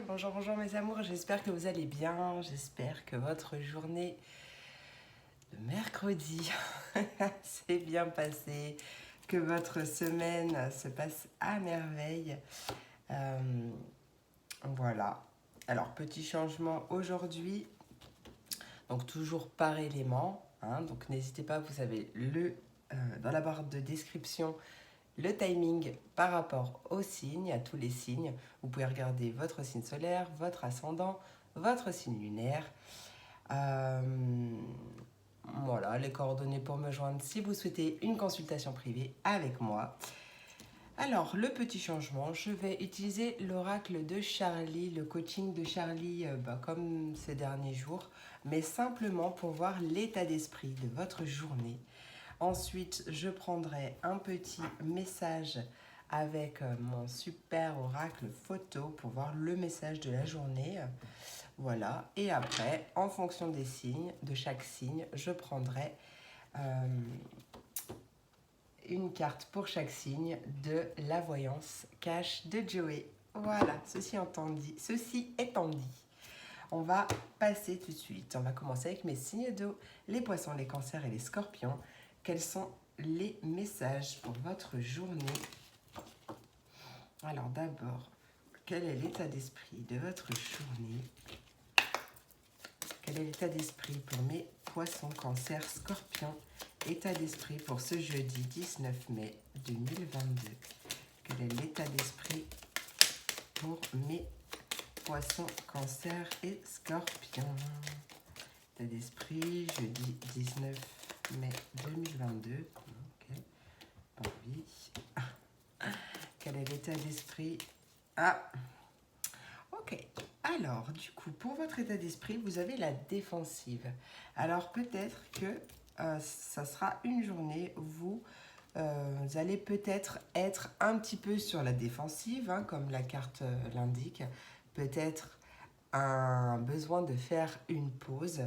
Bonjour, bonjour mes amours, j'espère que vous allez bien, j'espère que votre journée de mercredi s'est bien passée, que votre semaine se passe à merveille. Euh, voilà, alors petit changement aujourd'hui, donc toujours par élément, hein, donc n'hésitez pas, vous avez dans la barre de description le timing par rapport aux signes, à tous les signes. Vous pouvez regarder votre signe solaire, votre ascendant, votre signe lunaire. Euh, voilà, les coordonnées pour me joindre si vous souhaitez une consultation privée avec moi. Alors, le petit changement, je vais utiliser l'oracle de Charlie, le coaching de Charlie, comme ces derniers jours, mais simplement pour voir l'état d'esprit de votre journée. Ensuite, je prendrai un petit message avec mon super oracle photo pour voir le message de la journée. Voilà. Et après, en fonction des signes, de chaque signe, je prendrai une carte pour chaque signe de la voyance cash de Joey. Voilà, ceci étant dit, on va passer tout de suite. On va commencer avec mes signes d'eau, les poissons, les cancers et les scorpions. Quels sont les messages pour votre journée? Alors d'abord, quel est l'état d'esprit de votre journée? Quel est l'état d'esprit pour mes poissons, cancers, scorpions? État d'esprit pour ce jeudi 19 mai 2022. Quel est l'état d'esprit pour mes poissons, cancers et scorpions? État d'esprit, jeudi 19 mai 2022. Ok, bon, oui. Quel est l'état d'esprit? Ah, ok. Alors, du coup, pour votre état d'esprit, vous avez la défensive. Alors, peut-être que ça sera une journée où vous allez peut-être être un petit peu sur la défensive, hein, comme la carte l'indique. Peut-être un besoin de faire une pause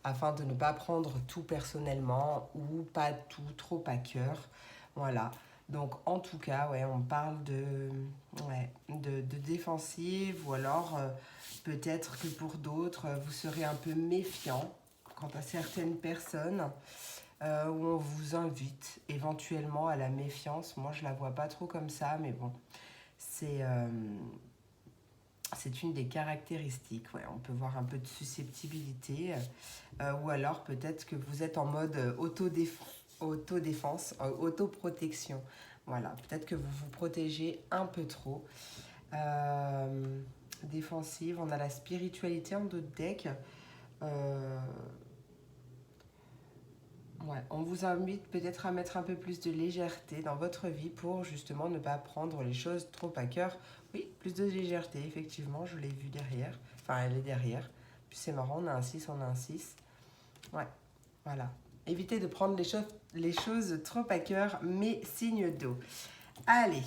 afin de ne pas prendre tout personnellement ou pas tout trop à cœur. Voilà. Donc en tout cas, ouais, on parle de défensive ou alors peut-être que pour d'autres, vous serez un peu méfiant quant à certaines personnes où on vous invite éventuellement à la méfiance. Moi, je la vois pas trop comme ça, mais bon, c'est c'est une des caractéristiques. Ouais, on peut voir un peu de susceptibilité ou alors peut-être que vous êtes en mode autodéfense, autoprotection. Voilà, peut-être que vous vous protégez un peu trop. Défensive, on a la spiritualité en d'autres decks. Ouais, on vous invite peut-être à mettre un peu plus de légèreté dans votre vie pour justement ne pas prendre les choses trop à cœur. Oui, plus de légèreté, effectivement, je l'ai vu derrière. Enfin, elle est derrière. Puis c'est marrant, on a un 6, on a un 6. Ouais, voilà. Évitez de prendre les choses trop à cœur, mes signes d'eau. Allez,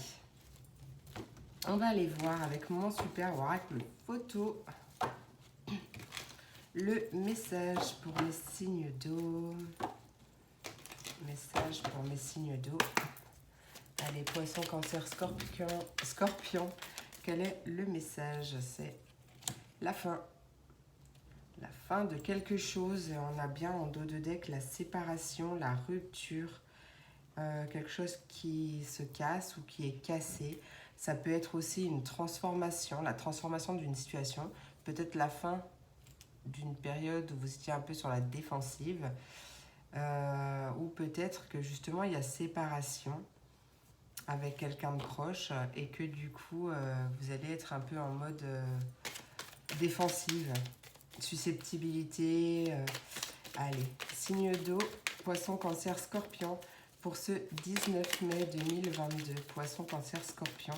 on va aller voir avec mon super oracle photo le message pour mes signes d'eau. Message pour mes signes d'eau. Allez, poisson, cancer, scorpion. Quel est le message? C'est la fin. La fin de quelque chose. Et on a bien en dos de deck la séparation, la rupture. Quelque chose qui se casse ou qui est cassé. Ça peut être aussi une transformation, la transformation d'une situation. Peut-être la fin d'une période où vous étiez un peu sur la défensive. Ou peut-être que justement il y a séparation avec quelqu'un de proche et que du coup vous allez être un peu en mode défensive, susceptibilité. Allez, signe d'eau, poisson, cancer, scorpion pour ce 19 mai 2022. Poisson, cancer, scorpion.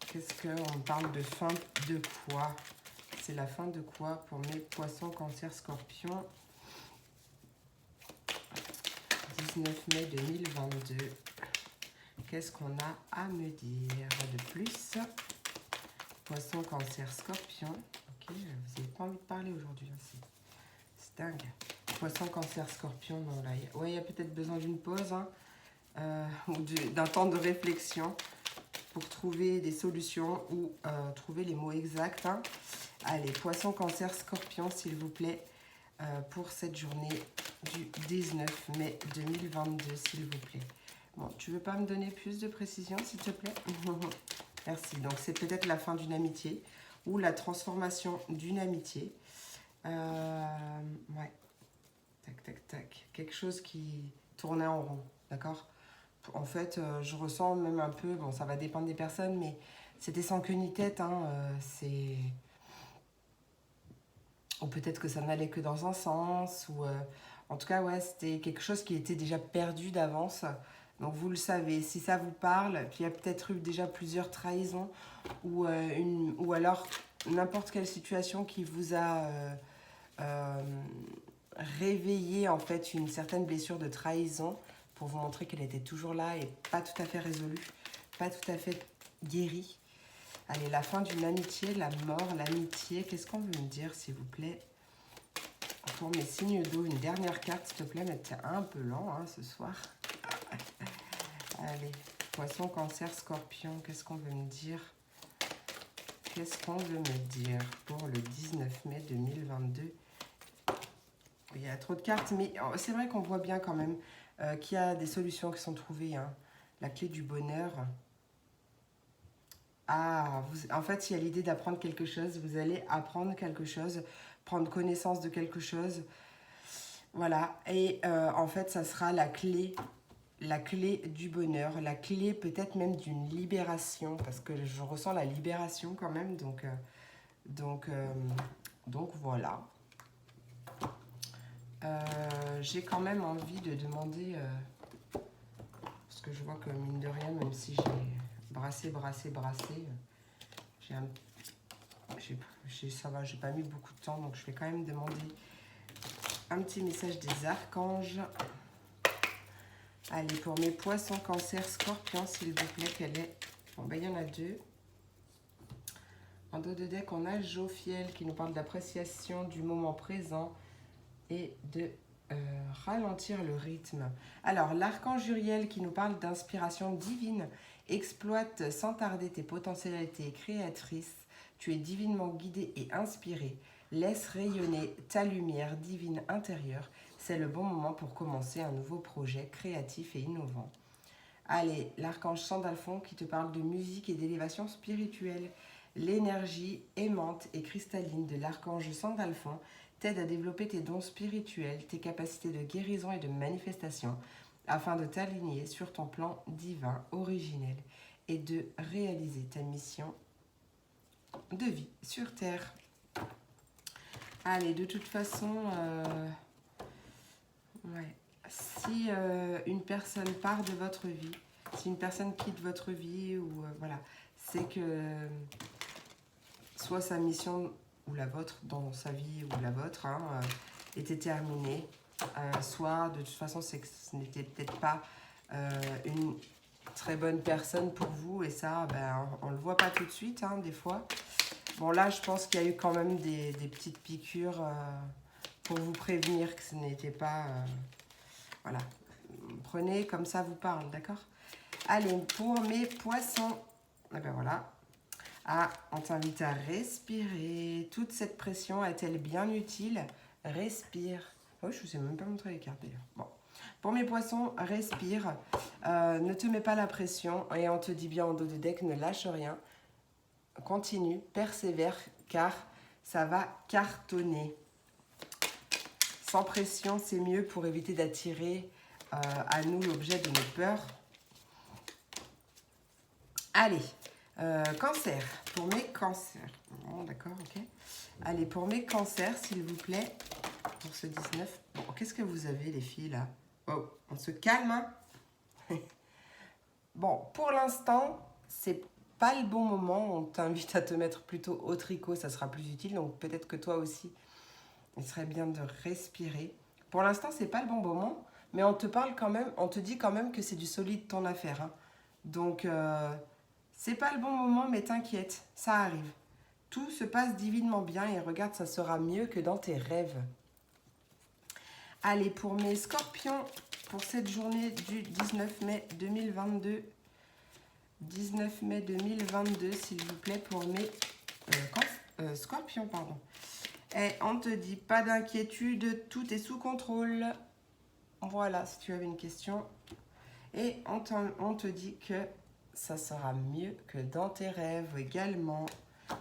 Qu'est-ce qu'on parle de fin de quoi? C'est la fin de quoi pour mes poissons, cancer, scorpion? 19 mai 2022. Qu'est-ce qu'on a à me dire de plus? Poisson, cancer, scorpion. Ok, vous n'avez pas envie de parler aujourd'hui. C'est dingue. Poisson, cancer, scorpion. Non, là, il y a peut-être besoin d'une pause hein, ou d'un temps de réflexion. pour trouver des solutions ou trouver les mots exacts. Hein. Allez, Poisson, Cancer, Scorpion, s'il vous plaît, pour cette journée du 19 mai 2022, s'il vous plaît. Bon, tu veux pas me donner plus de précision, s'il te plaît? Merci. Donc, c'est peut-être la fin d'une amitié ou la transformation d'une amitié. Ouais. Tac, tac, tac. Quelque chose qui tournait en rond, d'accord? En fait, je ressens même un peu, bon, ça va dépendre des personnes, mais c'était sans queue ni tête, hein, c'est... Ou peut-être que ça n'allait que dans un sens, ou... en tout cas, ouais, c'était quelque chose qui était déjà perdu d'avance. Donc, vous le savez, si ça vous parle, puis il y a peut-être eu déjà plusieurs trahisons, ou alors n'importe quelle situation qui vous a réveillé, en fait, une certaine blessure de trahison, pour vous montrer qu'elle était toujours là et pas tout à fait résolue, pas tout à fait guérie. Allez, la fin d'une amitié, la mort, l'amitié. Qu'est-ce qu'on veut me dire, s'il vous plaît? Pour mes signes d'eau, une dernière carte, s'il te plaît, mais t'es un peu lent hein, ce soir. Allez, Poisson, Cancer, Scorpion, qu'est-ce qu'on veut me dire? Qu'est-ce qu'on veut me dire pour le 19 mai 2022? Il y a trop de cartes, mais c'est vrai qu'on voit bien quand même qu'il y a des solutions qui sont trouvées. Hein. La clé du bonheur. Ah, en fait, il y a l'idée d'apprendre quelque chose. Vous allez apprendre quelque chose, prendre connaissance de quelque chose. Voilà. Et en fait, ça sera la clé du bonheur, la clé peut-être même d'une libération, parce que je ressens la libération quand même. Donc voilà. J'ai quand même envie de demander, parce que je vois que mine de rien, même si j'ai brassé, ça va, j'ai pas mis beaucoup de temps, donc je vais quand même demander un petit message des archanges. Allez, pour mes poissons, Cancer, Scorpion, s'il vous plaît, quelle est... Bon, ben il y en a deux. En dos de deck, on a Jophiel qui nous parle d'appréciation du moment présent et de ralentir le rythme. Alors, l'archange Uriel qui nous parle d'inspiration divine. Exploite sans tarder tes potentialités créatrices. Tu es divinement guidé et inspiré. Laisse rayonner ta lumière divine intérieure. C'est le bon moment pour commencer un nouveau projet créatif et innovant. Allez, l'archange Sandalphon qui te parle de musique et d'élévation spirituelle. L'énergie aimante et cristalline de l'archange Sandalphon t'aide à développer tes dons spirituels, tes capacités de guérison et de manifestation, afin de t'aligner sur ton plan divin originel et de réaliser ta mission de vie sur Terre. Allez, de toute façon, ouais. Si une personne part de votre vie, si une personne quitte votre vie, ou voilà, c'est que soit sa mission ou la vôtre dans sa vie ou la vôtre hein, était terminée, soit de toute façon c'est que ce n'était peut-être pas une très bonne personne pour vous, et ça ben, on le voit pas tout de suite hein, des fois. Bon là je pense qu'il y a eu quand même des petites piqûres pour vous prévenir que ce n'était pas... voilà, prenez comme ça vous parle, d'accord? Allez, pour mes poissons, et ben voilà. Ah, on t'invite à respirer. Toute cette pression est-elle bien utile? Respire. Oh, je ne vous ai même pas montré les cartes d'ailleurs. Bon. Pour mes poissons, respire. Ne te mets pas la pression. Et on te dit bien en dos de deck, ne lâche rien. Continue, persévère, car ça va cartonner. Sans pression, c'est mieux pour éviter d'attirer à nous l'objet de nos peurs. Allez. Cancer, pour mes cancers. Bon, d'accord, ok. Allez, pour mes cancers, s'il vous plaît, pour ce 19. Bon, qu'est-ce que vous avez, les filles, là? Oh, on se calme, hein. Bon, pour l'instant, c'est pas le bon moment. On t'invite à te mettre plutôt au tricot, ça sera plus utile. Donc, peut-être que toi aussi, il serait bien de respirer. Pour l'instant, c'est pas le bon moment, mais on te parle quand même, on te dit quand même que c'est du solide ton affaire. Hein. Donc... c'est pas le bon moment, mais t'inquiète, ça arrive. Tout se passe divinement bien et regarde, ça sera mieux que dans tes rêves. Allez, pour mes scorpions, pour cette journée du 19 mai 2022, 19 mai 2022, s'il vous plaît, pour mes scorpions, pardon. Et on te dit pas d'inquiétude, tout est sous contrôle. Voilà, si tu avais une question. Et on te dit que ça sera mieux que dans tes rêves également.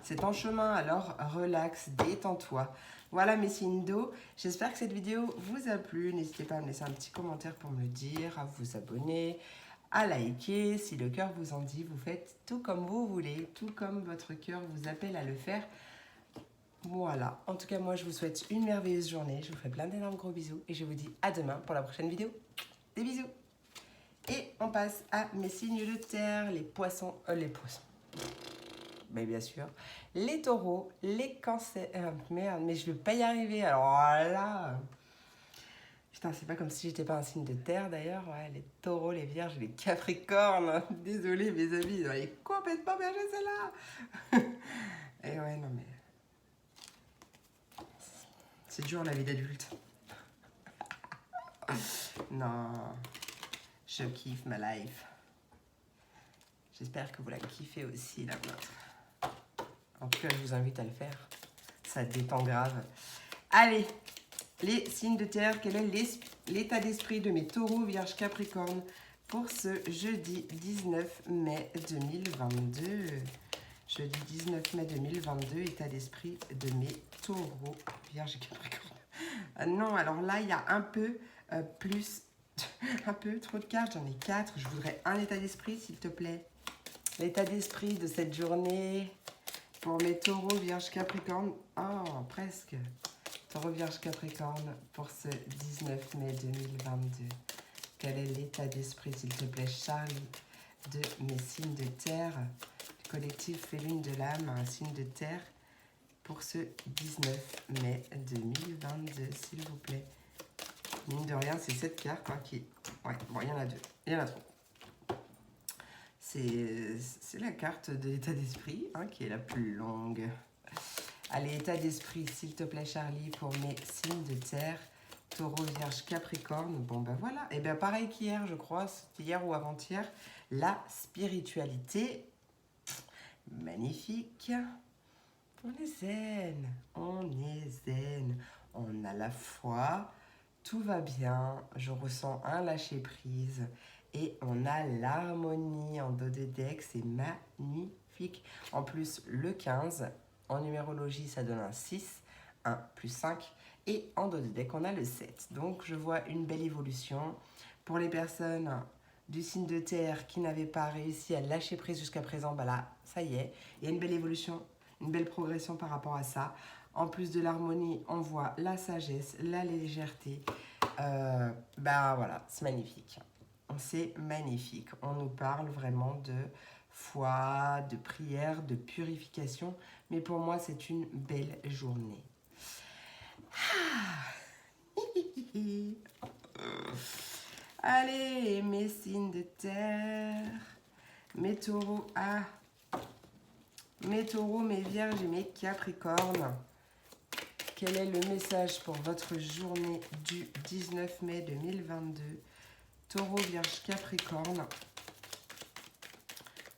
C'est en chemin, alors relax, détends-toi. Voilà mes signes d'eau. J'espère que cette vidéo vous a plu. N'hésitez pas à me laisser un petit commentaire pour me le dire, à vous abonner, à liker. Si le cœur vous en dit, vous faites tout comme vous voulez, tout comme votre cœur vous appelle à le faire. Voilà. En tout cas, moi, je vous souhaite une merveilleuse journée. Je vous fais plein d'énormes gros bisous et je vous dis à demain pour la prochaine vidéo. Des bisous. Et on passe à mes signes de terre, les poissons. Mais bien sûr, les taureaux, les cancers. Merde, mais je ne vais pas y arriver. Alors là. Putain, c'est pas comme si j'étais pas un signe de terre d'ailleurs. Ouais, les taureaux, les vierges, les capricornes. Désolée, mes amis, elle est complètement bergée celle-là. Et ouais, non mais. C'est dur la vie d'adulte. Non. Je kiffe ma life. J'espère que vous la kiffez aussi, la vôtre. En tout cas, je vous invite à le faire. Ça détend grave. Allez, les signes de terre, quel est l'état d'esprit de mes taureaux, vierges, capricornes pour ce jeudi 19 mai 2022. Jeudi 19 mai 2022, état d'esprit de mes taureaux, vierges et capricornes. Non, alors là, il y a un peu plus, un peu trop de cartes, j'en ai 4. Je voudrais un état d'esprit, s'il te plaît. L'état d'esprit de cette journée pour mes taureaux, vierges, capricornes. Oh, presque. Taureau, vierge, capricorne pour ce 19 mai 2022. Quel est l'état d'esprit, s'il te plaît, Charlie, de mes signes de terre, du collectif Félune de l'âme, un signe de terre pour ce 19 mai 2022, s'il vous plaît. Mine de rien, c'est cette carte hein, qui... Ouais, bon, il y en a deux. Il y en a trop. C'est la carte de l'état d'esprit hein, qui est la plus longue. Allez, état d'esprit, s'il te plaît, Charlie, pour mes signes de terre. Taureau, vierge, capricorne. Bon, ben voilà. Et bien, pareil qu'hier, je crois, c'était hier ou avant-hier. La spiritualité. Magnifique. On est zen. On est zen. On a la foi. Tout va bien. Je ressens un lâcher-prise. Et on a l'harmonie en dos de deck. C'est magnifique. En plus, le 15, en numérologie, ça donne un 6, 1 plus 5. Et en dos de deck, on a le 7. Donc, je vois une belle évolution. Pour les personnes du signe de terre qui n'avaient pas réussi à lâcher prise jusqu'à présent, bah là, ça y est. Il y a une belle évolution, une belle progression par rapport à ça. En plus de l'harmonie, on voit la sagesse, la légèreté. Bah voilà, c'est magnifique. C'est magnifique. On nous parle vraiment de foi, de prière, de purification. Mais pour moi, c'est une belle journée. Allez, mes signes de terre, mes taureaux, mes taureaux, mes vierges et mes capricornes. Quel est le message pour votre journée du 19 mai 2022? Taureau, vierge, capricorne.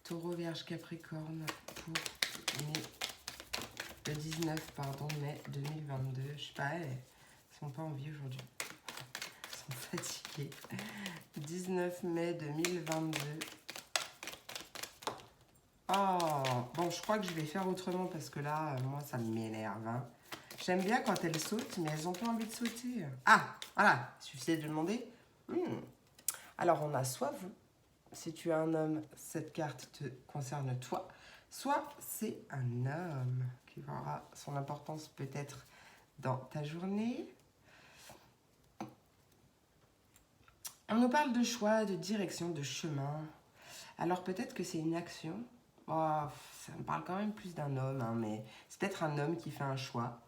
Taureau, vierge, capricorne pour le 19 mai 2022. Je sais pas, ils sont pas en vie aujourd'hui. Ils sont fatigués. 19 mai 2022. Oh, bon, je crois que je vais faire autrement parce que là, moi, ça m'énerve. Hein. J'aime bien quand elles sautent, mais elles n'ont pas envie de sauter. Ah, voilà, il suffisait de demander. Alors, on a soit vous, si tu es un homme, cette carte te concerne toi, soit c'est un homme qui aura son importance peut-être dans ta journée. On nous parle de choix, de direction, de chemin. Alors, peut-être que c'est une action. Oh, ça me parle quand même plus d'un homme, hein, mais c'est peut-être un homme qui fait un choix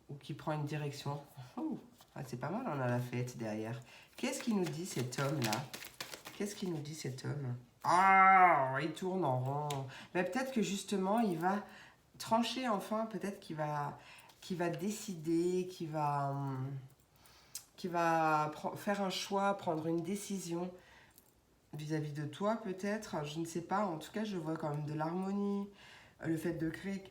ou qui prend une direction. Oh, c'est pas mal, on a la fête derrière. Qu'est-ce qu'il nous dit cet homme-là? Qu'est-ce qu'il nous dit cet homme? Ah, il tourne en rond. Mais peut-être que justement, il va trancher enfin. Peut-être qu'il va décider, qu'il va faire un choix, prendre une décision. vis-à-vis de toi peut-être, je ne sais pas. En tout cas, je vois quand même de l'harmonie, le fait de créer,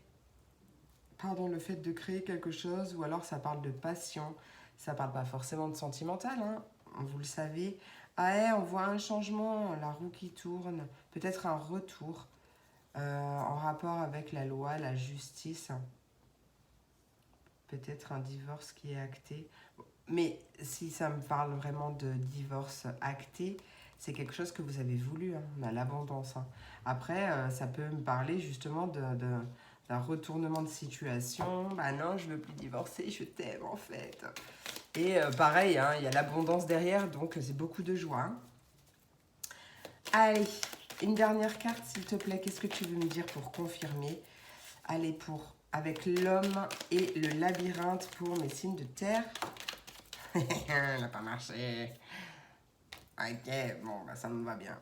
pardon, le fait de créer quelque chose, ou alors ça parle de passion. Ça parle pas forcément de sentimental, hein, vous le savez. Ah ouais, on voit un changement, la roue qui tourne, peut-être un retour en rapport avec la loi, la justice, peut-être un divorce qui est acté. Mais si ça me parle vraiment de divorce acté, c'est quelque chose que vous avez voulu, hein, on a l'abondance. Hein. Après, ça peut me parler justement d'un retournement de situation. Bah non, je veux plus divorcer, je t'aime en fait. Et pareil, hein, il y a l'abondance derrière, donc c'est beaucoup de joie. Hein. Allez, une dernière carte s'il te plaît, qu'est-ce que tu veux me dire pour confirmer? Allez, avec l'homme et le labyrinthe pour mes signes de terre. Ça n'a pas marché. Ok, bon, bah, ça me va bien.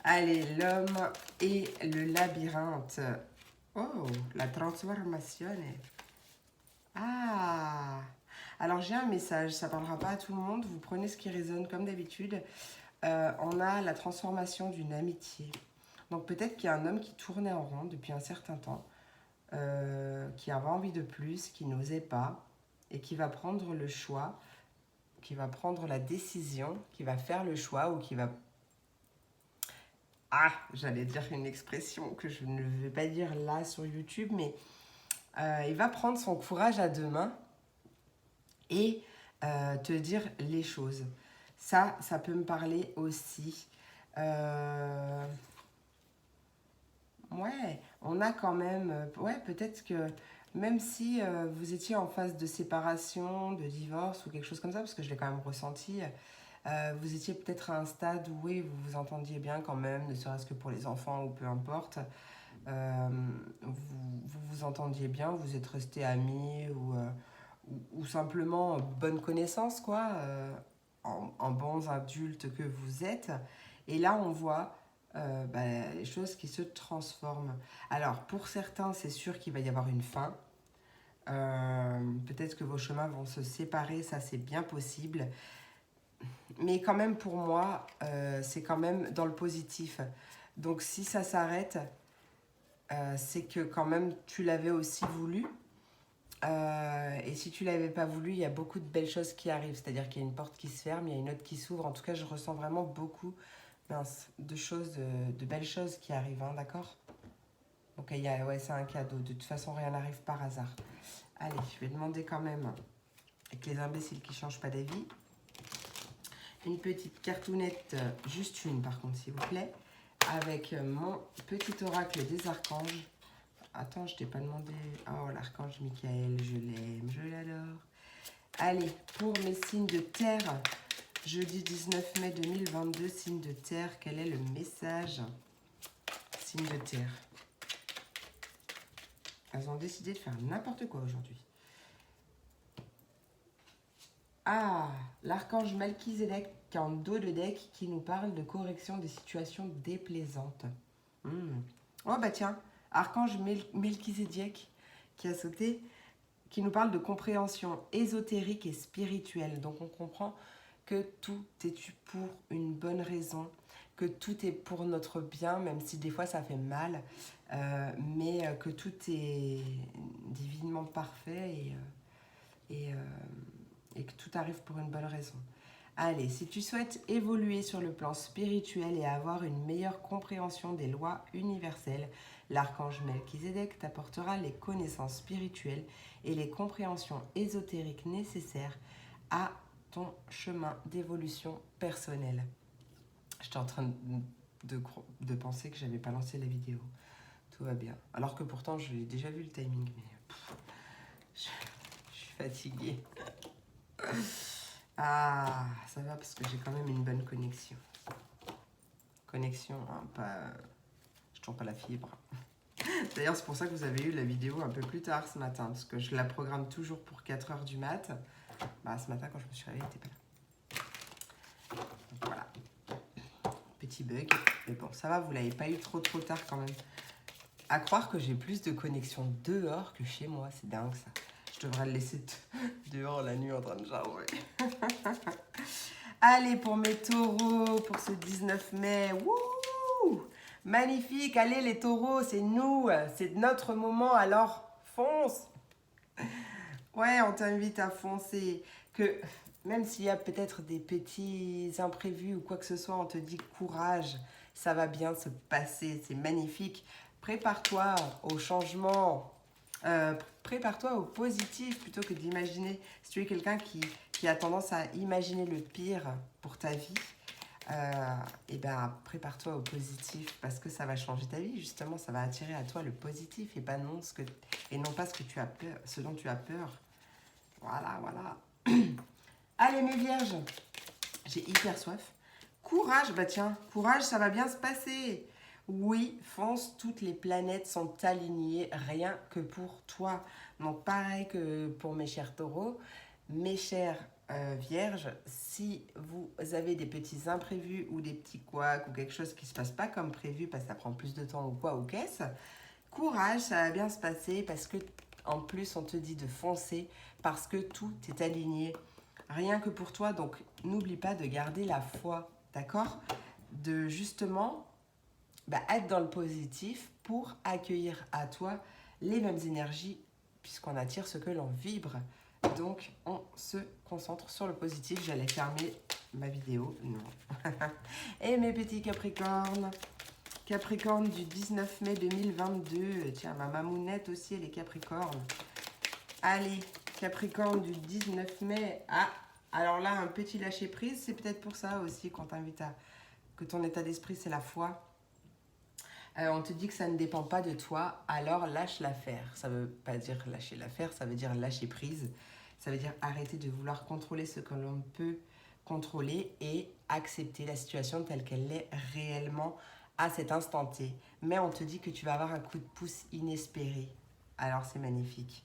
Allez, l'homme et le labyrinthe. Oh, la transformation. Ah, alors j'ai un message, ça ne parlera pas à tout le monde, vous prenez ce qui résonne comme d'habitude. On a la transformation d'une amitié. Donc peut-être qu'il y a un homme qui tournait en rond depuis un certain temps, qui avait envie de plus, qui n'osait pas, et qui va prendre le choix, qui va prendre la décision, qui va faire le choix, ou qui va... Ah, j'allais dire une expression que je ne vais pas dire là sur YouTube, mais il va prendre son courage à deux mains et te dire les choses. Ça peut me parler aussi. Ouais, on a quand même... ouais, peut-être que même si vous étiez en phase de séparation, de divorce ou quelque chose comme ça, parce que je l'ai quand même ressenti, vous étiez peut-être à un stade où oui, vous vous entendiez bien quand même, ne serait-ce que pour les enfants ou peu importe. Vous entendiez bien, vous êtes restés amis ou simplement bonne connaissance, quoi, en bons adultes que vous êtes. Et là, on voit les choses qui se transforment. Alors, pour certains, c'est sûr qu'il va y avoir une fin. Peut-être que vos chemins vont se séparer, ça c'est bien possible. Mais quand même, pour moi, c'est quand même dans le positif. Donc, si ça s'arrête, c'est que quand même, tu l'avais aussi voulu. Et si tu l'avais pas voulu, il y a beaucoup de belles choses qui arrivent. C'est-à-dire qu'il y a une porte qui se ferme, il y a une autre qui s'ouvre. En tout cas, je ressens vraiment beaucoup de choses, de belles choses qui arrivent, hein, d'accord? Donc, ouais, c'est un cadeau. De toute façon, rien n'arrive par hasard. Allez, je vais demander quand même, avec les imbéciles qui ne changent pas d'avis, une petite cartounette, juste une par contre, s'il vous plaît, avec mon petit oracle des archanges. Attends, je t'ai pas demandé. Oh, l'archange Michael, je l'aime, je l'adore. Allez, pour mes signes de terre, jeudi 19 mai 2022, signe de terre, quel est le message? Signe de terre. Elles ont décidé de faire n'importe quoi aujourd'hui. Ah, l'archange Melchizedek en dos de deck qui nous parle de correction des situations déplaisantes. Oh bah tiens, archange Melchizedek qui a sauté, qui nous parle de compréhension ésotérique et spirituelle. Donc on comprend que tout est pour une bonne raison, que tout est pour notre bien, même si des fois ça fait mal, mais que tout est divinement parfait et que tout arrive pour une bonne raison. Allez, si tu souhaites évoluer sur le plan spirituel et avoir une meilleure compréhension des lois universelles, l'archange Melchizedek t'apportera les connaissances spirituelles et les compréhensions ésotériques nécessaires à ton chemin d'évolution personnelle. J'étais en train de penser que j'avais pas lancé la vidéo. Tout va bien. Alors que pourtant, j'ai déjà vu le timing, mais je suis fatiguée. Ah, ça va parce que j'ai quand même une bonne connexion. Connexion, hein, pas... Je tourne pas la fibre. D'ailleurs, c'est pour ça que vous avez eu la vidéo un peu plus tard ce matin, parce que je la programme toujours pour 4h du mat. Bah, ce matin, quand je me suis réveillée, elle n'était pas là. Donc, voilà. Petit bug. Mais bon, ça va, vous l'avez pas eu trop tard quand même. À croire que j'ai plus de connexion dehors que chez moi, c'est dingue ça. Je devrais le laisser dehors la nuit en train de jarouer. Allez, pour mes taureaux, pour ce 19 mai. Wouh! Magnifique. Allez, les taureaux, c'est nous. C'est notre moment. Alors, fonce. Ouais, on t'invite à foncer. Que même s'il y a peut-être des petits imprévus ou quoi que ce soit, on te dit courage. Ça va bien se passer. C'est magnifique. Prépare-toi au changement. Prépare-toi au positif plutôt que d'imaginer. Si tu es quelqu'un qui a tendance à imaginer le pire pour ta vie, et ben prépare-toi au positif parce que ça va changer ta vie. Justement, ça va attirer à toi le positif et, et non pas ce que tu as peur, ce dont tu as peur. Voilà, voilà. Allez mes vierges, j'ai hyper soif. Courage, bah tiens, courage, ça va bien se passer. Oui, fonce, toutes les planètes sont alignées, rien que pour toi. Donc pareil que pour mes chers taureaux, mes chers vierges, si vous avez des petits imprévus ou des petits couacs ou quelque chose qui ne se passe pas comme prévu parce que ça prend plus de temps ou quoi ou qu'est-ce, courage, ça va bien se passer parce que en plus on te dit de foncer parce que tout est aligné, rien que pour toi. Donc n'oublie pas de garder la foi, d'accord? De justement être dans le positif pour accueillir à toi les mêmes énergies puisqu'on attire ce que l'on vibre. Donc on se concentre sur le positif. J'allais fermer ma vidéo, non. Et mes petits Capricornes, Capricorne du 19 mai 2022. Tiens, ma mamounette aussi, elle est Capricorne. Allez, Capricorne du 19 mai. Ah, alors là, un petit lâcher prise, c'est peut-être pour ça aussi qu'on t'invite à... que ton état d'esprit, c'est la foi. On te dit que ça ne dépend pas de toi, alors lâche l'affaire. Ça ne veut pas dire lâcher l'affaire, ça veut dire lâcher prise. Ça veut dire arrêter de vouloir contrôler ce que l'on peut contrôler et accepter la situation telle qu'elle est réellement à cet instant T. Mais on te dit que tu vas avoir un coup de pouce inespéré. Alors c'est magnifique.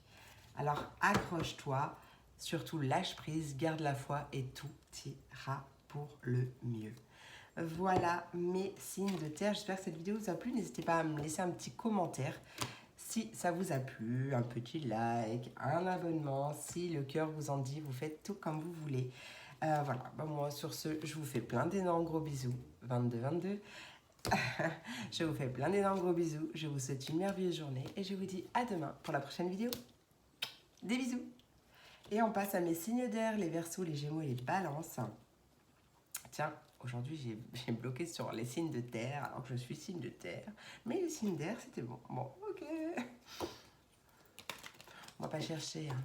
Alors accroche-toi, surtout lâche prise, garde la foi et tout ira pour le mieux. Voilà mes signes de terre. J'espère que cette vidéo vous a plu. N'hésitez pas à me laisser un petit commentaire si ça vous a plu, un petit like, un abonnement. Si le cœur vous en dit, vous faites tout comme vous voulez. Voilà, moi sur ce, je vous fais plein d'énormes gros bisous. 22-22. Je vous fais plein d'énormes gros bisous. Je vous souhaite une merveilleuse journée et je vous dis à demain pour la prochaine vidéo. Des bisous. Et on passe à mes signes d'air, les Verseaux, les Gémeaux et les Balances. Tiens, aujourd'hui j'ai bloqué sur les signes de terre, alors que je suis signe de terre. Mais les signes d'air, c'était bon. Bon, ok. On va pas chercher. Hein.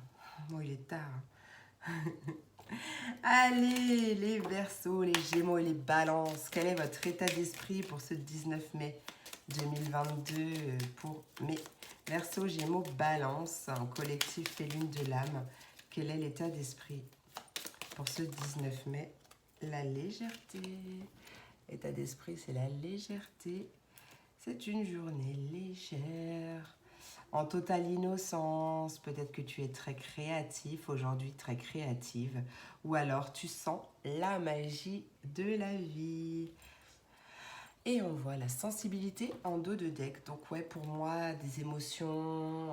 Bon, il est tard. Allez, les Verseaux, les Gémeaux et les Balances. Quel est votre état d'esprit pour ce 19 mai 2022 pour mes Verseaux, Gémeaux, Balances, en collectif et lune de l'âme? Quel est l'état d'esprit pour ce 19 mai? La légèreté. État d'esprit, c'est la légèreté. C'est une journée légère. En totale innocence. Peut-être que tu es très créatif aujourd'hui, très créative. Ou alors tu sens la magie de la vie. Et on voit la sensibilité en dos de deck. Donc ouais, pour moi, des émotions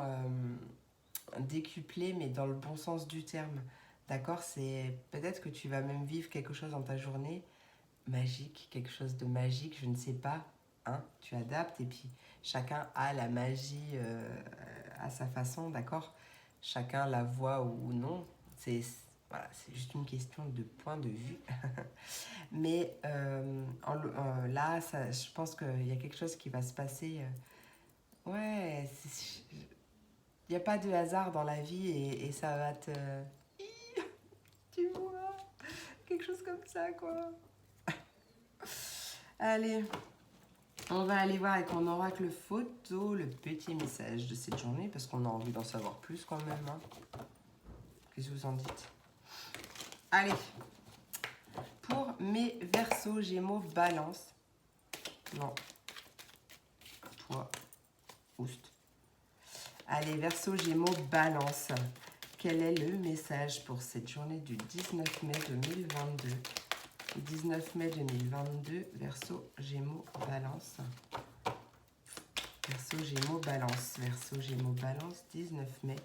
décuplées, mais dans le bon sens du terme. D'accord, c'est peut-être que tu vas même vivre quelque chose dans ta journée magique, quelque chose de magique, je ne sais pas. Hein, tu adaptes et puis chacun a la magie à sa façon, d'accord? Chacun la voit ou non. Voilà, c'est juste une question de point de vue. Mais là, je pense qu'il y a quelque chose qui va se passer. Ouais, il n'y a pas de hasard dans la vie et ça va te... Tu vois, quelque chose comme ça, quoi. Allez, on va aller voir avec mon oracle photo le petit message de cette journée parce qu'on a envie d'en savoir plus quand même. Hein. Qu'est-ce que vous en dites? Allez, pour mes Verseaux, Gémeaux, Balance. Non, toi, oust. Allez, Verseaux, Gémeaux, Balance. Quel est le message pour cette journée du 19 mai 2022? 19 mai 2022, Verseau, Gémeaux, Balance. Verseau, Gémeaux, Balance. Verseau, Gémeaux, Balance, 19 mai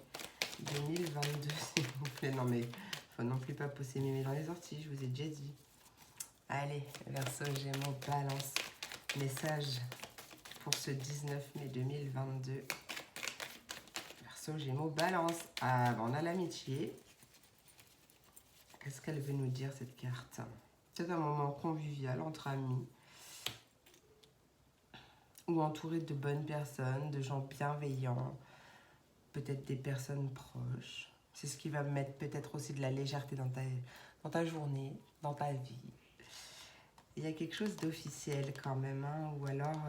2022, s'il vous plaît. Non mais, faut non plus pas pousser mémé dans les orties, je vous ai déjà dit. Allez, Verseau, Gémeaux, Balance. Message pour ce 19 mai 2022. Verseau, Gémeaux, Balance. Ah, on a l'amitié. Qu'est-ce qu'elle veut nous dire, cette carte? C'est un moment convivial entre amis. Ou entouré de bonnes personnes, de gens bienveillants. Peut-être des personnes proches. C'est ce qui va mettre peut-être aussi de la légèreté dans ta journée, dans ta vie. Il y a quelque chose d'officiel quand même, hein, ou alors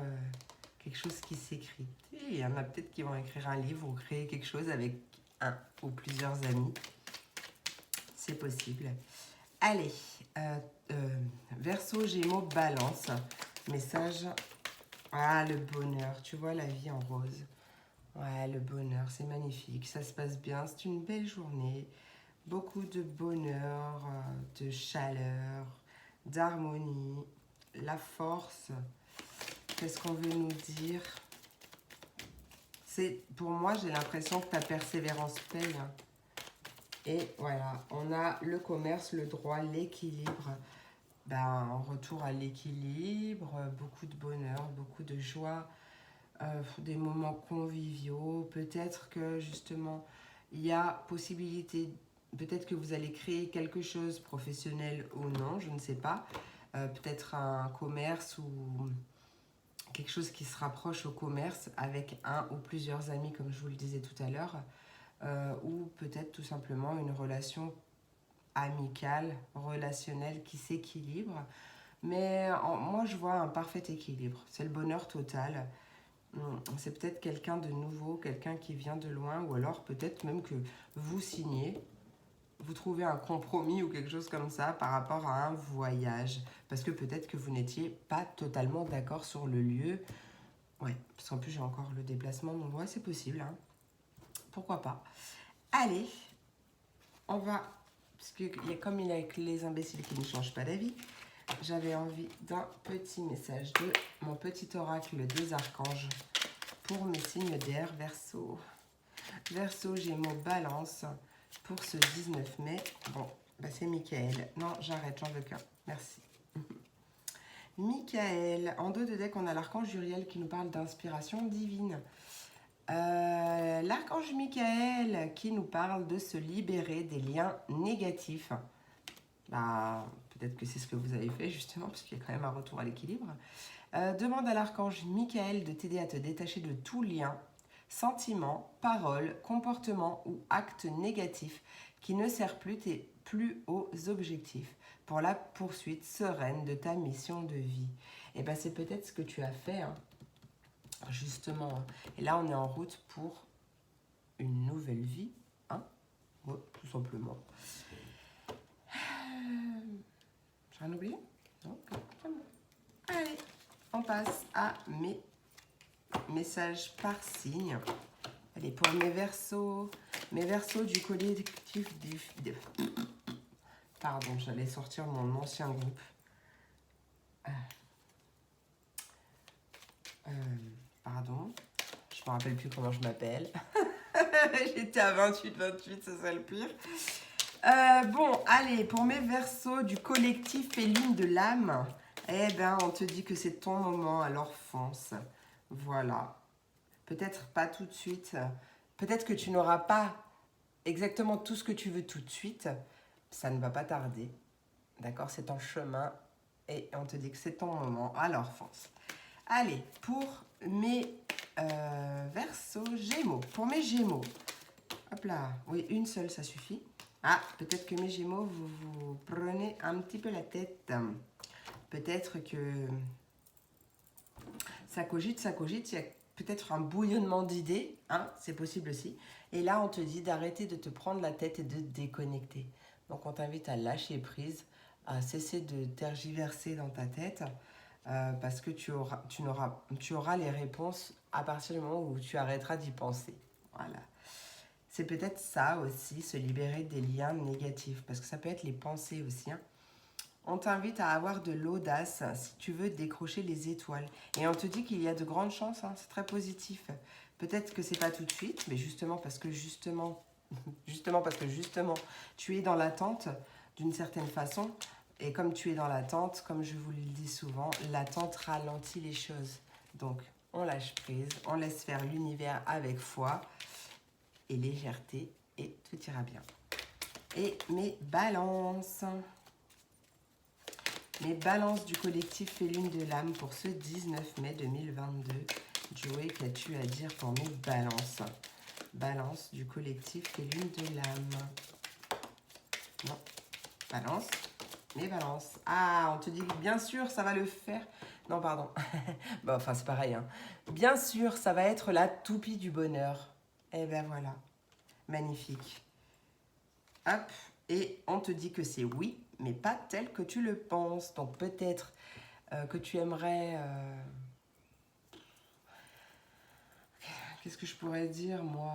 quelque chose qui s'écrit. Il y en a peut-être qui vont écrire un livre ou créer quelque chose avec un ou plusieurs amis. C'est possible. Allez, Verseau, Gémeaux, Balance. Message, ah le bonheur, tu vois la vie en rose. Ouais, le bonheur, c'est magnifique, ça se passe bien, c'est une belle journée. Beaucoup de bonheur, de chaleur, d'harmonie, la force. Qu'est-ce qu'on veut nous dire? Pour moi, j'ai l'impression que ta persévérance paye. Hein. Et voilà, on a le commerce, le droit, l'équilibre. Ben, en retour à l'équilibre, beaucoup de bonheur, beaucoup de joie, des moments conviviaux. Peut-être que justement, il y a possibilité, peut-être que vous allez créer quelque chose professionnel ou non, je ne sais pas. Peut-être un commerce ou quelque chose qui se rapproche au commerce avec un ou plusieurs amis, comme je vous le disais tout à l'heure. Ou peut-être tout simplement une relation amicale, relationnelle qui s'équilibre. Mais moi, je vois un parfait équilibre. C'est le bonheur total. C'est peut-être quelqu'un de nouveau, quelqu'un qui vient de loin, ou alors peut-être même que vous signez, vous trouvez un compromis ou quelque chose comme ça par rapport à un voyage. Parce que peut-être que vous n'étiez pas totalement d'accord sur le lieu. Ouais, parce qu'en plus j'ai encore le déplacement, donc ouais, c'est possible. Hein. Pourquoi pas. Allez, on va, parce que comme il y a que les imbéciles qui ne changent pas d'avis, j'avais envie d'un petit message de mon petit oracle des archanges pour mes signes d'air, Verseau. Verseau, Gémeaux, Balance, pour ce 19 mai. Bon, bah c'est Michael. Non, j'arrête, j'en veux qu'un. Merci. Michael, en dos de deck, on a l'archange Uriel qui nous parle d'inspiration divine. L'archange Michael qui nous parle de se libérer des liens négatifs. Bah, peut-être que c'est ce que vous avez fait justement, parce qu'il y a quand même un retour à l'équilibre. Demande à l'archange Michael de t'aider à te détacher de tout lien, sentiment, parole, comportement ou acte négatif qui ne sert plus aux objectifs pour la poursuite sereine de ta mission de vie. Et bien c'est peut-être ce que tu as fait, hein, justement. Et là on est en route pour une nouvelle vie, hein, ouais, tout simplement. J'ai rien oublié? Non, allez, on passe à mes messages par signe. Allez, pour mes Verseaux du collectif Pardon, j'allais sortir mon ancien groupe. Pardon, je me rappelle plus comment je m'appelle. J'étais à 28, c'est ça le pire. Bon, allez, pour mes Verseaux du collectif Féline de l'âme, eh ben, on te dit que c'est ton moment, alors fonce. Voilà. Peut-être pas tout de suite. Peut-être que tu n'auras pas exactement tout ce que tu veux tout de suite. Ça ne va pas tarder. D'accord? C'est ton chemin et on te dit que c'est ton moment, alors fonce. Allez, pour mes Verseaux Gémeaux. Pour mes Gémeaux. Hop là. Oui, une seule, ça suffit. Ah, peut-être que mes Gémeaux, vous vous prenez un petit peu la tête. Peut-être que ça cogite. Il y a peut-être un bouillonnement d'idées. Hein, c'est possible aussi. Et là, on te dit d'arrêter de te prendre la tête et de te déconnecter. Donc, on t'invite à lâcher prise, à cesser de tergiverser dans ta tête. Parce que tu auras les réponses à partir du moment où tu arrêteras d'y penser. Voilà. C'est peut-être ça aussi, se libérer des liens négatifs. Parce que ça peut être les pensées aussi. Hein. On t'invite à avoir de l'audace si tu veux décrocher les étoiles. Et on te dit qu'il y a de grandes chances, hein, c'est très positif. Peut-être que c'est pas tout de suite, mais justement parce que justement, tu es dans l'attente d'une certaine façon. Et comme tu es dans l'attente, comme je vous le dis souvent, l'attente ralentit les choses. Donc, on lâche prise, on laisse faire l'univers avec foi et légèreté et tout ira bien. Et mes balances. Mes balances du collectif Félune de l'âme pour ce 19 mai 2022. Joey, qu'as-tu à dire pour mes balances? Balance du collectif Félune de l'âme. Non. Balance. Mes balances. Ah, on te dit que bien sûr, ça va le faire. Non, pardon. Bon, enfin, c'est pareil. Hein. Bien sûr, ça va être la toupie du bonheur. Eh ben voilà. Magnifique. Hop. Et on te dit que c'est oui, mais pas tel que tu le penses. Donc peut-être que tu aimerais... Qu'est-ce que je pourrais dire, moi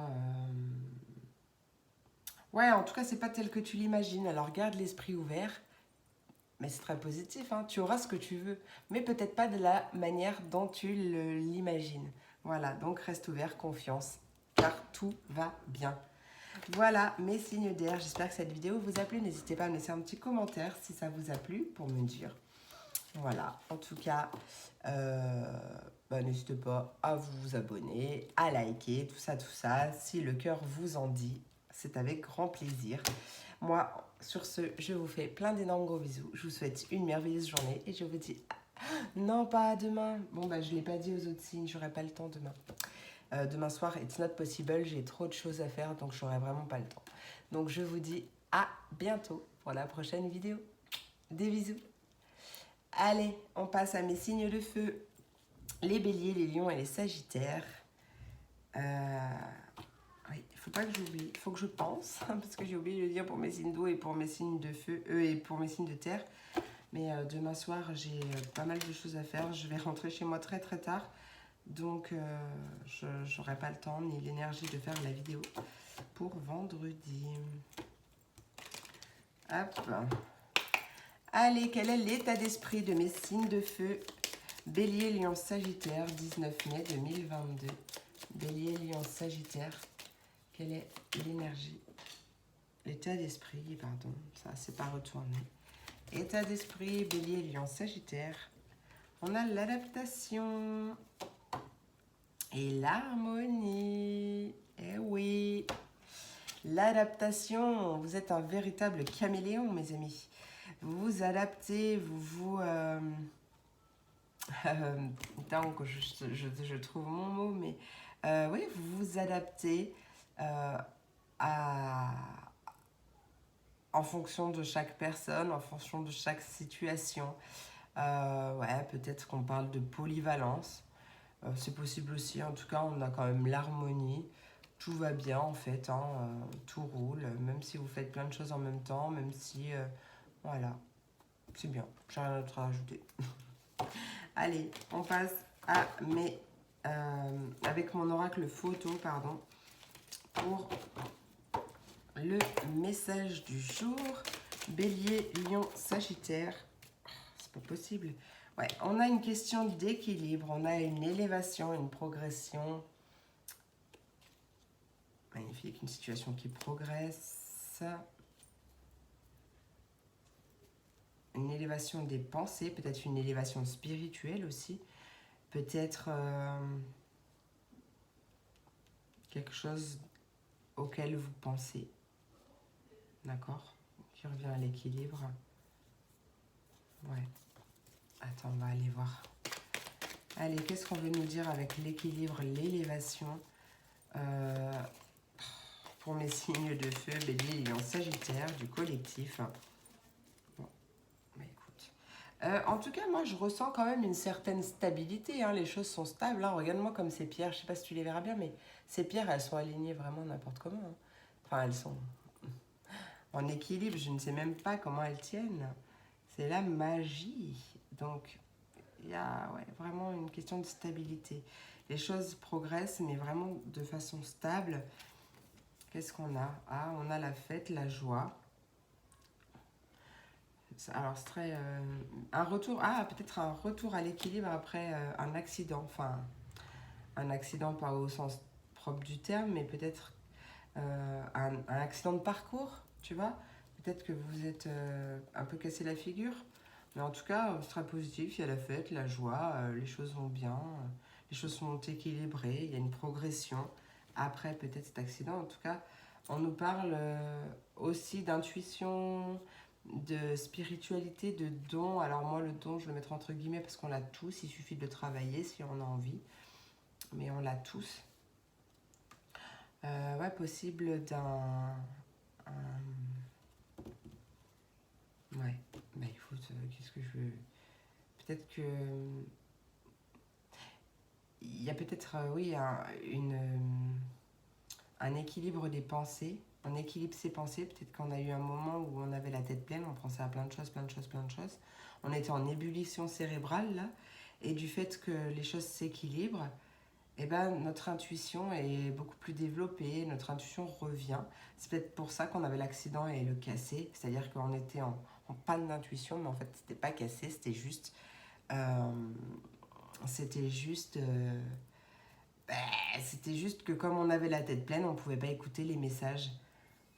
Ouais, en tout cas, c'est pas tel que tu l'imagines. Alors garde l'esprit ouvert. Mais c'est très positif, hein. Tu auras ce que tu veux. Mais peut-être pas de la manière dont tu l'imagines. Voilà, donc reste ouvert, confiance. Car tout va bien. Voilà mes signes d'air. J'espère que cette vidéo vous a plu. N'hésitez pas à me laisser un petit commentaire si ça vous a plu pour me dire. Voilà, en tout cas, n'hésitez pas à vous abonner, à liker, tout ça. Si le cœur vous en dit, c'est avec grand plaisir. Moi, sur ce, je vous fais plein d'énormes gros bisous. Je vous souhaite une merveilleuse journée et je vous dis non, pas demain. Bon, je ne l'ai pas dit aux autres signes, j'aurai pas le temps demain. Demain soir, it's not possible, j'ai trop de choses à faire, donc j'aurai vraiment pas le temps. Donc je vous dis à bientôt pour la prochaine vidéo. Des bisous. Allez, on passe à mes signes de feu. Les béliers, les lions et les sagittaires. Oui, il ne faut pas que j'oublie, il faut que je pense, parce que j'ai oublié de le dire pour mes signes d'eau et pour mes signes de feu, et pour mes signes de terre. Mais demain soir, j'ai pas mal de choses à faire. Je vais rentrer chez moi très très tard. Donc, je n'aurai pas le temps ni l'énergie de faire la vidéo pour vendredi. Hop. Allez, quel est l'état d'esprit de mes signes de feu? Bélier, Lion, Sagittaire, 19 mai 2022. Bélier, Lion, Sagittaire, quelle est l'énergie? L'état d'esprit, pardon, ça c'est pas retourné. État d'esprit, Bélier, Lion, Sagittaire. On a l'adaptation et l'harmonie. Eh oui, l'adaptation, vous êtes un véritable caméléon, mes amis. Vous vous adaptez, attends que je trouve mon mot, mais oui, vous vous adaptez en fonction de chaque personne, en fonction de chaque situation. Ouais, peut-être qu'on parle de polyvalence. C'est possible aussi. En tout cas, on a quand même l'harmonie. Tout va bien, en fait. Hein, tout roule. Même si vous faites plein de choses en même temps. Même si... voilà. C'est bien. J'ai rien d'autre à rajouter. Allez, on passe à mes... avec mon oracle photo, pardon. Pour le message du jour. Bélier, Lion, Sagittaire. C'est pas possible. Ouais, on a une question d'équilibre, on a une élévation, une progression. Magnifique, une situation qui progresse. Une élévation des pensées, peut-être une élévation spirituelle aussi. Peut-être quelque chose auquel vous pensez. D'accord? Qui revient à l'équilibre. Ouais. Attends, on va aller voir. Allez, qu'est-ce qu'on veut nous dire avec l'équilibre, l'élévation pour mes signes de feu, Bélier, Lion, Sagittaire, du collectif. Bon, bah écoute. En tout cas, moi, je ressens quand même une certaine stabilité. Hein. Les choses sont stables. Hein. Regarde-moi comme ces pierres. Je ne sais pas si tu les verras bien, mais ces pierres, elles sont alignées vraiment n'importe comment. Hein. Enfin, elles sont en équilibre. Je ne sais même pas comment elles tiennent. C'est la magie. Donc, il y a vraiment une question de stabilité. Les choses progressent, mais vraiment de façon stable. Qu'est-ce qu'on a? Ah, on a la fête, la joie. Alors, ce serait un retour... Ah, peut-être un retour à l'équilibre après un accident. Enfin, un accident pas au sens propre du terme, mais peut-être un accident de parcours, tu vois? Peut-être que vous êtes un peu cassé la figure. Mais en tout cas, c'est très positif. Il y a la fête, la joie, les choses vont bien, les choses sont équilibrées, il y a une progression. Après peut-être cet accident, en tout cas, on nous parle aussi d'intuition, de spiritualité, de don. Alors moi, le don, je le mettrai entre guillemets parce qu'on l'a tous. Il suffit de le travailler si on a envie. Mais on l'a tous. Ouais, possible d'un... Ouais, bah écoute, qu'est-ce que je veux... Peut-être que... Il y a peut-être, oui, un équilibre des pensées. On équilibre ses pensées. Peut-être qu'on a eu un moment où on avait la tête pleine, on pensait à plein de choses, plein de choses, plein de choses. On était en ébullition cérébrale, là. Et du fait que les choses s'équilibrent, eh ben, notre intuition est beaucoup plus développée, notre intuition revient. C'est peut-être pour ça qu'on avait l'accident et le cassé, c'est-à-dire qu'on était en panne d'intuition, mais en fait, c'était pas cassé, c'était juste... c'était juste... c'était juste que comme on avait la tête pleine, on pouvait pas écouter les messages.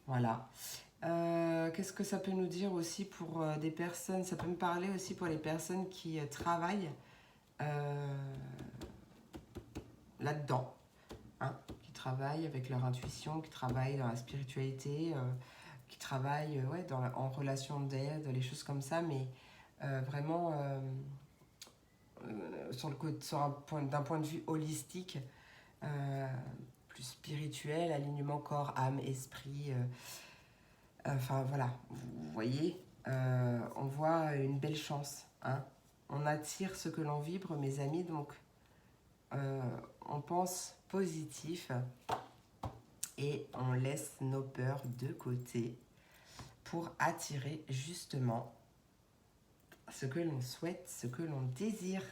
Voilà. Qu'est-ce que ça peut nous dire aussi pour des personnes? Ça peut me parler aussi pour les personnes qui travaillent là-dedans, hein, qui travaillent avec leur intuition, qui travaillent dans la spiritualité, qui travaillent ouais, en relation d'aide, les choses comme ça, mais vraiment d'un point de vue holistique, plus spirituel, alignement corps, âme, esprit. Enfin voilà, vous voyez, on voit une belle chance. Hein. On attire ce que l'on vibre, mes amis, donc on pense positif et on laisse nos peurs de côté pour attirer justement ce que l'on souhaite, ce que l'on désire.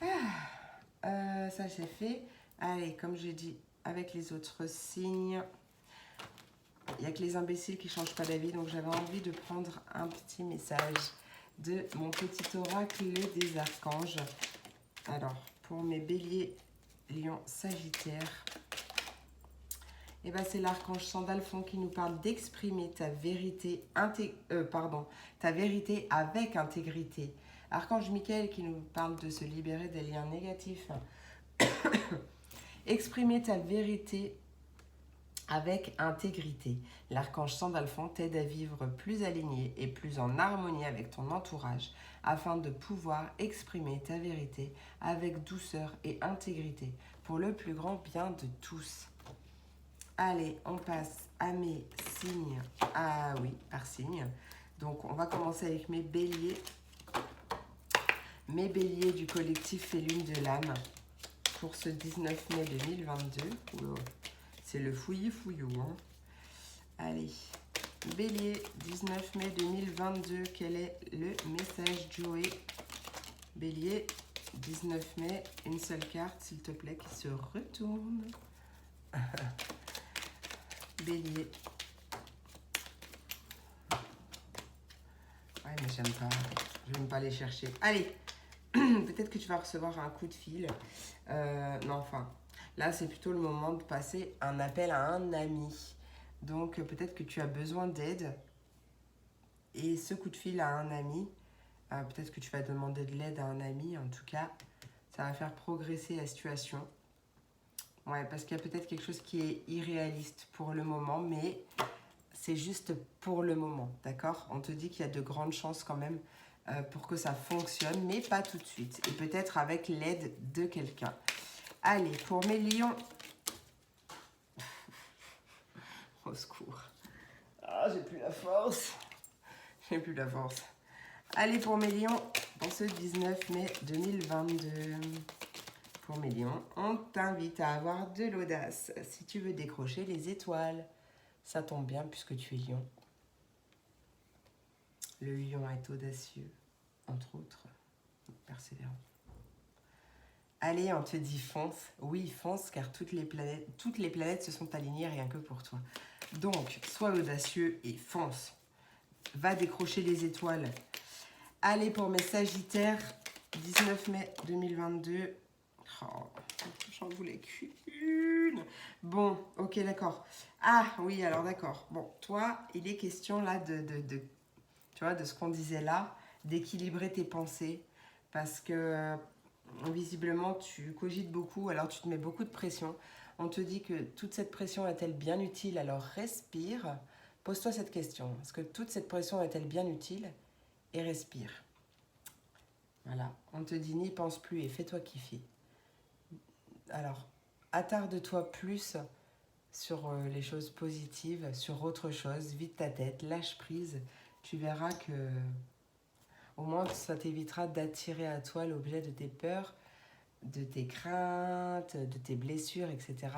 Ça c'est fait. Allez, comme j'ai dit avec les autres signes, il n'y a que les imbéciles qui ne changent pas d'avis, donc j'avais envie de prendre un petit message de mon petit oracle des archanges. Alors, pour mes béliers, lions, sagittaires, et ben c'est l'archange Sandalphon qui nous parle d'exprimer ta vérité, ta vérité avec intégrité. Archange Michael qui nous parle de se libérer des liens négatifs. Exprimer ta vérité avec intégrité. L'archange Sandalphon t'aide à vivre plus aligné et plus en harmonie avec ton entourage afin de pouvoir exprimer ta vérité avec douceur et intégrité pour le plus grand bien de tous. Allez, on passe à mes signes. Ah oui, par signe. Donc, on va commencer avec mes béliers. Mes béliers du collectif Lune de l'âme pour ce 19 mai 2022. Wow. C'est le fouillis-fouillou. Hein. Allez, bélier, 19 mai 2022. Quel est le message Joey? Bélier, 19 mai, une seule carte, s'il te plaît, qui se retourne. Bélier. Ouais, mais j'aime pas les chercher. Allez, peut-être que tu vas recevoir un coup de fil. Non, enfin, là, c'est plutôt le moment de passer un appel à un ami. Donc, peut-être que tu as besoin d'aide. Et ce coup de fil à un ami, peut-être que tu vas demander de l'aide à un ami. En tout cas, ça va faire progresser la situation. Ouais, parce qu'il y a peut-être quelque chose qui est irréaliste pour le moment, mais c'est juste pour le moment, d'accord? On te dit qu'il y a de grandes chances quand même pour que ça fonctionne, mais pas tout de suite. Et peut-être avec l'aide de quelqu'un. Allez, pour mes lions... Au secours. Ah, j'ai plus la force. J'ai plus la force. Allez, pour mes lions, pour ce 19 mai 2022... Pour mes lions, on t'invite à avoir de l'audace si tu veux décrocher les étoiles. Ça tombe bien puisque tu es lion. Le lion est audacieux, entre autres, persévérant. Allez, on te dit fonce. Oui, fonce, car toutes les planètes se sont alignées rien que pour toi. Donc, sois audacieux et fonce. Va décrocher les étoiles. Allez, pour mes sagittaires, 19 mai 2022... Oh, j'en voulais qu'une. Bon, ok, d'accord. Ah, oui, alors d'accord. Bon, toi, il est question là tu vois, de ce qu'on disait là, d'équilibrer tes pensées. Parce que visiblement, tu cogites beaucoup, alors tu te mets beaucoup de pression. On te dit que toute cette pression est-elle bien utile? Alors respire. Pose-toi cette question. Est-ce que toute cette pression est-elle bien utile? Et respire. Voilà. On te dit n'y pense plus et fais-toi kiffer. Alors, attarde-toi plus sur les choses positives, sur autre chose, vide ta tête, lâche prise. Tu verras que au moins ça t'évitera d'attirer à toi l'objet de tes peurs, de tes craintes, de tes blessures, etc.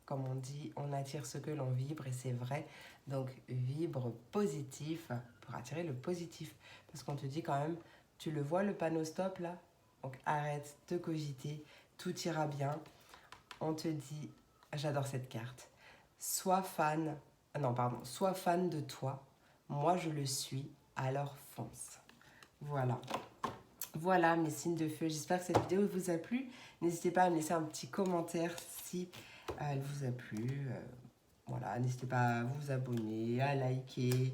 Comme on dit, on attire ce que l'on vibre et c'est vrai. Donc vibre positif pour attirer le positif. Parce qu'on te dit quand même, tu le vois le panneau stop là? Donc arrête de cogiter, tout ira bien. On te dit, j'adore cette carte, sois fan, non pardon, sois fan de toi, moi je le suis, alors fonce. Voilà. Voilà mes signes de feu, j'espère que cette vidéo vous a plu. N'hésitez pas à me laisser un petit commentaire si elle vous a plu. Voilà, n'hésitez pas à vous abonner, à liker,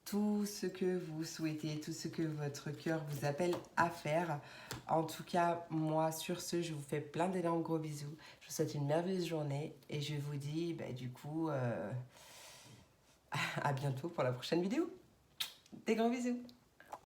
tout ce que vous souhaitez, tout ce que votre cœur vous appelle à faire. En tout cas, moi, sur ce, je vous fais plein d'énormes gros bisous. Je vous souhaite une merveilleuse journée et je vous dis, du coup, à bientôt pour la prochaine vidéo. Des gros bisous.